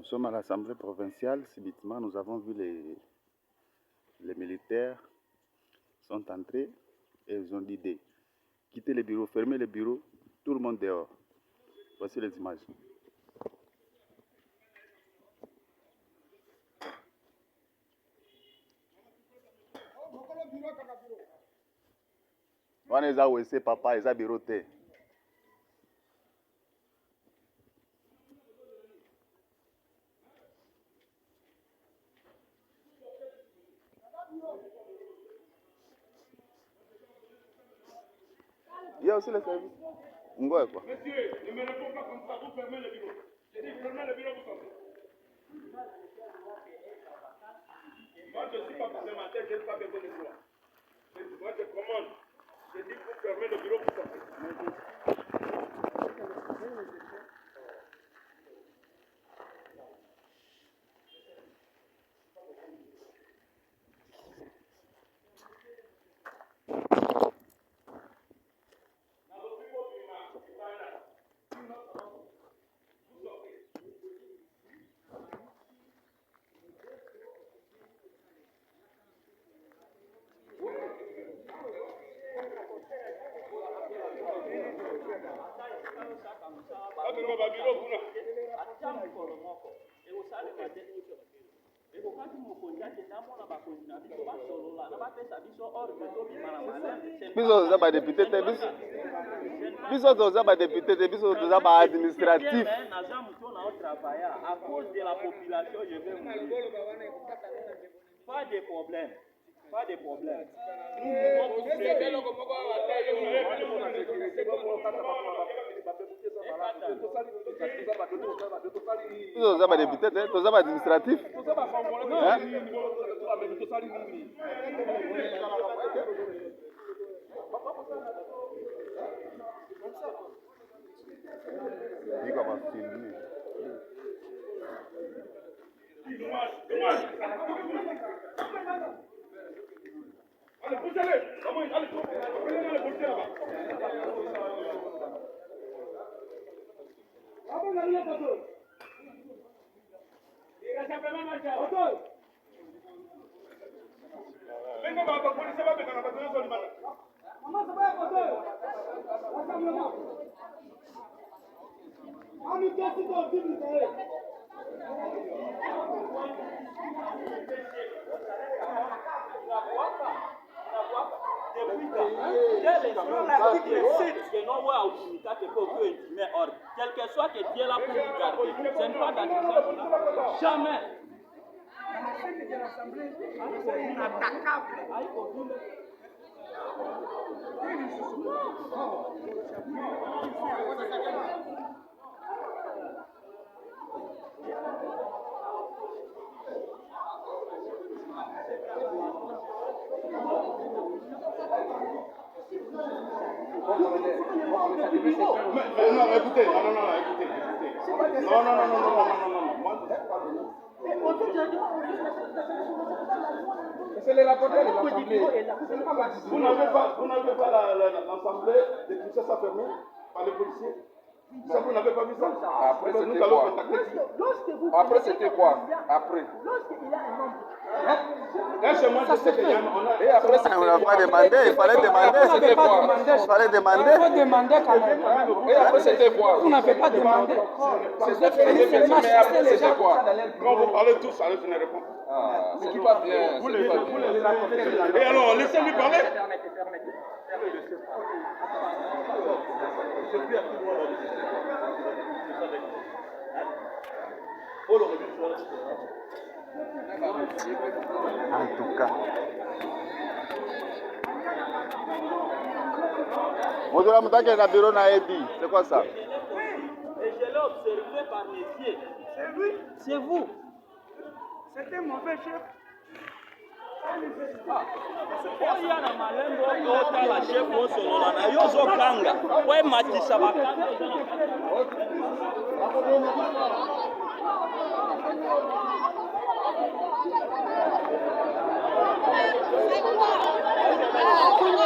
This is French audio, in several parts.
Nous sommes à l'Assemblée provinciale. Subitement, nous avons vu les militaires sont entrés et ils ont dit de quitter les bureaux, fermer les bureaux, tout le monde dehors. Voici les images. On est à papa, ils ont bureau. Il y a aussi les services. Quoi? Monsieur, ne me répondez pas comme ça, vous fermez le bureau. J'ai dit fermez le bureau, vous sortez. Moi, je ne suis pas parlementaire, je n'ai pas besoin de toi. Moi, je commande. J'ai dit vous fermez le bureau, vous sortez. Biso za ba député te biso toza ba député te biso toza ba administratif. À cause de la population, je vais mourir. Pas de problème. Pas de problème. Biso toza ba député te toza ba administratif. Il va filmer. Allez, poussez-les. Allez, poussez là-bas. Quel que soit que Dieu là pour vous garder, ce n'est pas d'accusation. Jamais. La scène de l'Assemblée est inattaquable. Non, écoutez, écoutez. C'est le rapporteur de l'Assemblée. Vous n'avez pas l'Assemblée de Kinshasa fermée par les policiers? Ça, vous n'avez pas vu ça? Après, c'était quoi? Après, Lorsqu'il y a un membre. et après, On n'a pas demandé, il fallait demander. c'était quoi? Il fallait demander. Il faut demander quand même. Et après, c'était quoi? Vous n'avez pas demandé. C'était fermé, mais après, c'était quoi? Quand vous parlez tous, allez venir répondre. Ah, c'est pas bien. C'est pas bien. Et alors, laissez-lui parler. En tout cas. Modula Moutake na bureau na Edi. C'est quoi ça? Et je l'ai observé par mes yeux. C'est lui. C'est vous. C'est un mauvais chef. Oya na malembo otala chef osolola na yo zokanga we matisa bakanga Kuna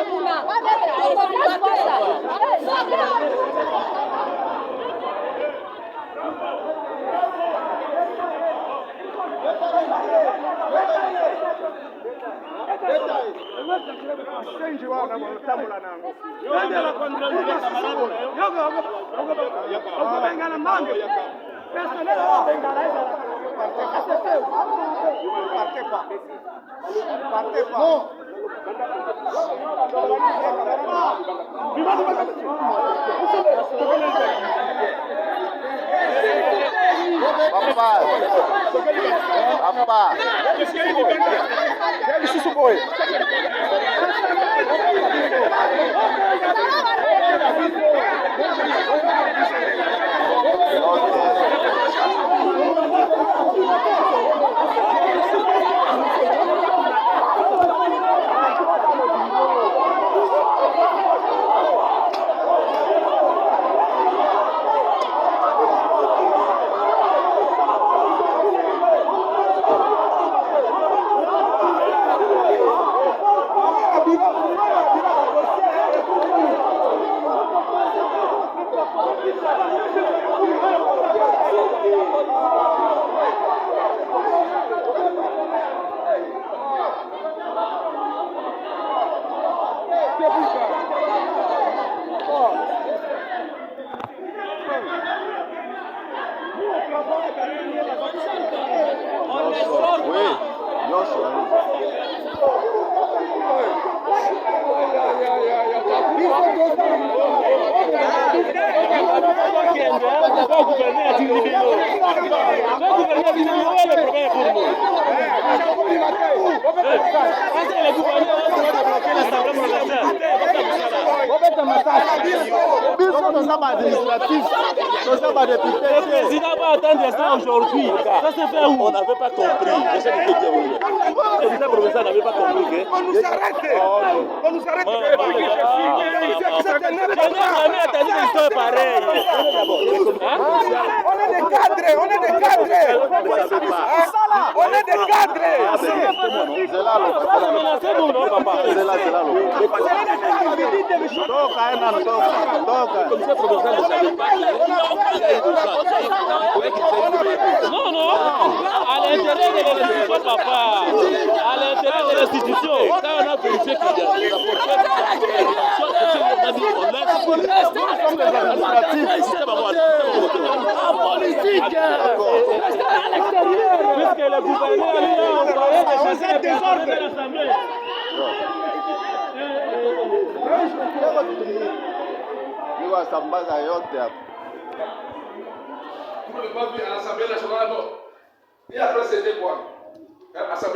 tambola nango yandela kontrole camarade yoko bengana mambo personnel bengana partez pas non Papa. Le président va attendre ça aujourd'hui. Ça s'est fait où? On n'avait pas compris. J'essaie de te dire oui. Le président provincial n'avait pas compris que... On nous arrête. On nous arrête. Je n'ai jamais entendu une histoire pareille. On est des cadres. On est des cadres. On est des cadres. Menacez-nous, non, papa? Le commissaire provincial ne savait pas qu'il y a eu de ça. Non, non. À l'intérieur de l'institution, papa. À l'intérieur de l'institution. Quand on a vérifié qu'il y a des rapporteurs, on a dit on laisse. Nous sommes les administratifs. Politique. À l'extérieur. Puisque le gouverneur lui a envoyé des chasseurs de l'Assemblée. Vous ne pouvez pas vivre à l'Assemblée nationale. Et après, c'était quoi? L'Assemblée